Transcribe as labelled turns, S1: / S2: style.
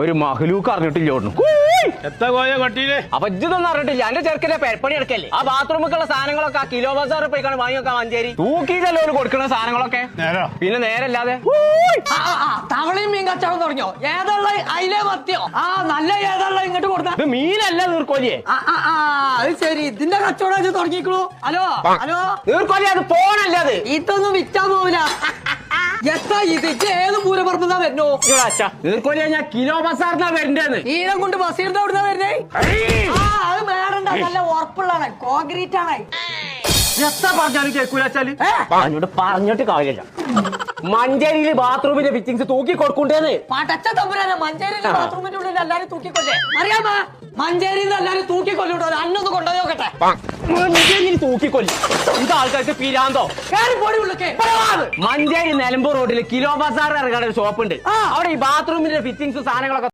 S1: ഒരു മഹലൂക്ക് അറിഞ്ഞിട്ടില്ലോന്നു
S2: എത്ര കോയ കട്ടിയില്
S1: അപ്പൊ ഇതൊന്നും അറിഞ്ഞിട്ടില്ല. എന്റെ ചെറുക്കനെ പെരപ്പണി എടുക്കല്ലേ. ആ ബാത്റൂമിലുള്ള സാധനങ്ങളൊക്കെ ആ കിലോ ബസാറിൽ പോയിക്കാണ് വാങ്ങി വെക്കാൻ മഞ്ചേരി തൂക്കിയിട്ടല്ലോ കൊടുക്കുന്ന സാധനങ്ങളൊക്കെ.
S2: നേരോ
S1: പിന്നെ നേരല്ലാതെ
S3: തവളയും മീൻ കച്ചവടം തുടങ്ങിയോ? ഏതുള്ള അയിലേ മത്തിയോ? ആ നല്ല ഏതുള്ള ഇങ്ങോട്ട് കൊടുത്ത
S1: ഇത് മീനല്ല നീർക്കോലിയെ.
S3: അത് ശരി, ഇതിന്റെ കച്ചവടം തുടങ്ങിക്കണു. ഹലോ ഹലോ,
S1: നീർക്കോലി അത് പോണല്ലേ. അത്
S3: ഇതൊന്നും വിറ്റാൻ പോവില്ല. എത്താ ഇത് ഏത് പൂരപ്പറമ്പെന്നാ വരുന്നോ?
S1: നീർക്കോലിയെ ഞാൻ കിലോ ബസാറിനാ വരണ്ടേന്ന്.
S3: ഈരം കൊണ്ട് ബസീറിന്റെ അവിടുന്ന് വരുന്നേ. അത് മേടണ്ട, നല്ല ഉറപ്പുള്ളതാണ്, കോൺക്രീറ്റ് ആണ്.
S1: എത്ര പറഞ്ഞാലും കേൾക്കൂലെച്ചാല് എന്നോട് പറഞ്ഞിട്ട് കാര്യമില്ല. മഞ്ചേരിയില് ബാത്റൂമിന്റെ ഫിറ്റിംഗ്സ് തൂക്കി കൊടുക്കണ്ടേന്ന്.
S3: പടച്ച തമ്പുരാനെ, മഞ്ചേരിയിലെ ബാത്റൂമിന്റെ ഉള്ളിൽ എല്ലാരും തൂക്കിക്കൊല്ലേ അറിയാമോ? മഞ്ചേരിയിൽ എല്ലാരും തൂക്കിക്കൊല്ലൂട്ടോ. അന്നൊന്ന് കൊണ്ടുപോയോക്കട്ടെ.
S1: മഞ്ചേരിയിൽ തൂക്കിക്കൊല്ലി ഇത് ആൾക്കാർക്ക് പിരാന്തോ?
S3: പോടി ഉള്ളിക്ക്.
S1: മഞ്ചേരി നിലമ്പൂർ റോഡില് കിലോ ബസാർ ഇറങ്ങാൻ ഒരു ഷോപ്പ് ഉണ്ട്. അവിടെ ഈ ബാത്റൂമിന്റെ ഫിറ്റിംഗ്സ് സാധനങ്ങളൊക്കെ